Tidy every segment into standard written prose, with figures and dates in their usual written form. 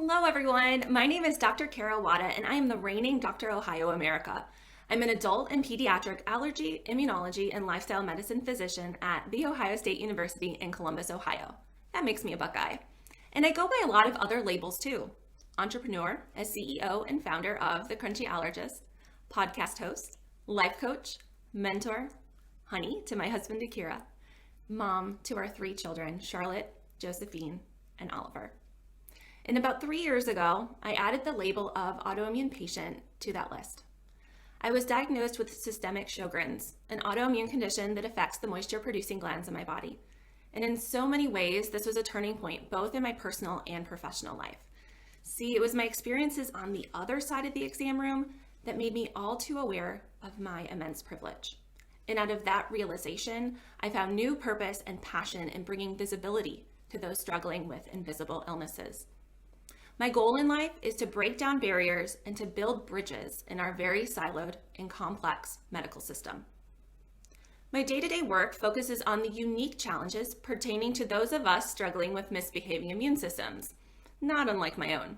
Hello everyone, my name is Dr. Kara Wada and I am the reigning Dr. Ohio America. I'm an adult and pediatric allergy, immunology, and lifestyle medicine physician at The Ohio State University in Columbus, Ohio. That makes me a Buckeye. And I go by a lot of other labels too. Entrepreneur as CEO and founder of The Crunchy Allergist, podcast host, life coach, mentor, honey to my husband Akira, mom to our 3 children, Charlotte, Josephine, and Oliver. And about 3 years ago, I added the label of autoimmune patient to that list. I was diagnosed with systemic Sjogren's, an autoimmune condition that affects the moisture-producing glands in my body. And in so many ways, this was a turning point, both in my personal and professional life. See, it was my experiences on the other side of the exam room that made me all too aware of my immense privilege. And out of that realization, I found new purpose and passion in bringing visibility to those struggling with invisible illnesses. My goal in life is to break down barriers and to build bridges in our very siloed and complex medical system. My day-to-day work focuses on the unique challenges pertaining to those of us struggling with misbehaving immune systems, not unlike my own.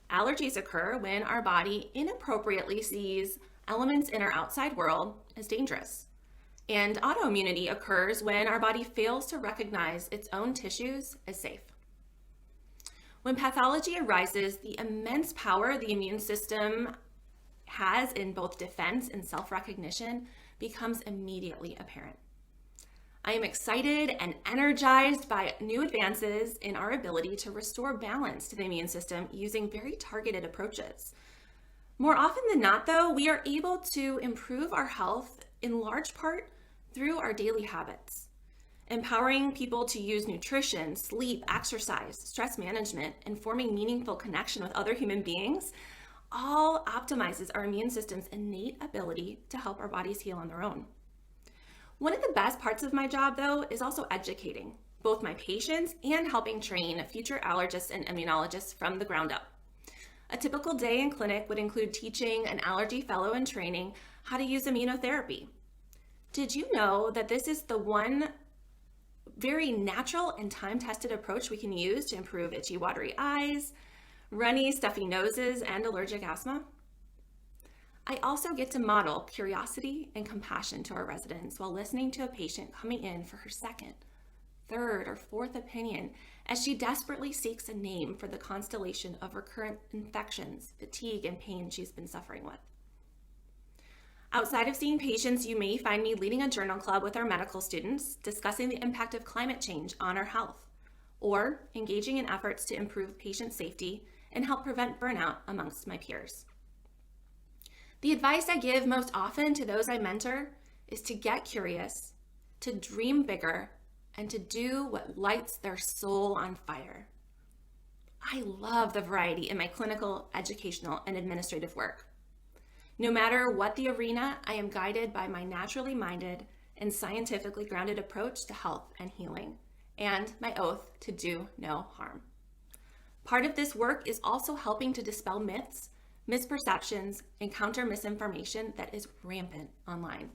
Allergies occur when our body inappropriately sees elements in our outside world as dangerous. And autoimmunity occurs when our body fails to recognize its own tissues as safe. When pathology arises, the immense power the immune system has in both defense and self-recognition becomes immediately apparent. I am excited and energized by new advances in our ability to restore balance to the immune system using very targeted approaches. More often than not, though, we are able to improve our health in large part through our daily habits. Empowering people to use nutrition, sleep, exercise, stress management, and forming meaningful connection with other human beings all optimizes our immune system's innate ability to help our bodies heal on their own. One of the best parts of my job, though, is also educating both my patients and helping train future allergists and immunologists from the ground up. A typical day in clinic would include teaching an allergy fellow in training how to use immunotherapy. Did you know that this is the one very natural and time-tested approach we can use to improve itchy, watery eyes, runny, stuffy noses, and allergic asthma? I also get to model curiosity and compassion to our residents while listening to a patient coming in for her second, third, or fourth opinion as she desperately seeks a name for the constellation of recurrent infections, fatigue, and pain she's been suffering with. Outside of seeing patients, you may find me leading a journal club with our medical students, discussing the impact of climate change on our health, or engaging in efforts to improve patient safety and help prevent burnout amongst my peers. The advice I give most often to those I mentor is to get curious, to dream bigger, and to do what lights their soul on fire. I love the variety in my clinical, educational, and administrative work. No matter what the arena, I am guided by my naturally minded and scientifically grounded approach to health and healing, and my oath to do no harm. Part of this work is also helping to dispel myths, misperceptions, and counter misinformation that is rampant online.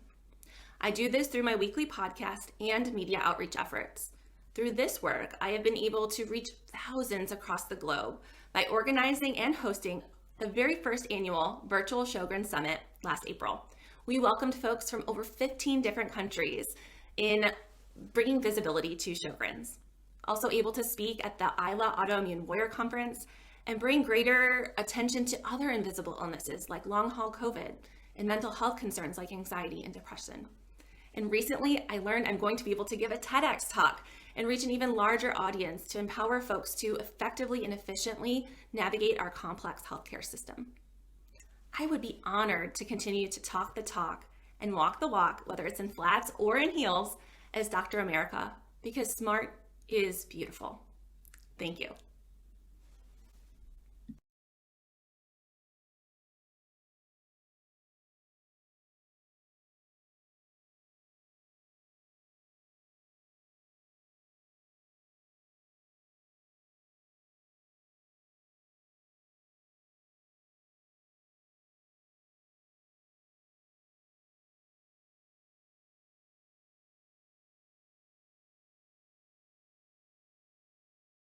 I do this through my weekly podcast and media outreach efforts. Through this work, I have been able to reach thousands across the globe by organizing and hosting the very first annual virtual Sjogren Summit last April. We welcomed folks from over 15 different countries in bringing visibility to Sjogren's. Also able to speak at the ILA Autoimmune Warrior Conference and bring greater attention to other invisible illnesses like long-haul COVID and mental health concerns like anxiety and depression. And recently, I learned I'm going to be able to give a TEDx talk and reach an even larger audience to empower folks to effectively and efficiently navigate our complex healthcare system. I would be honored to continue to talk the talk and walk the walk, whether it's in flats or in heels, as Dr. America, because smart is beautiful. Thank you.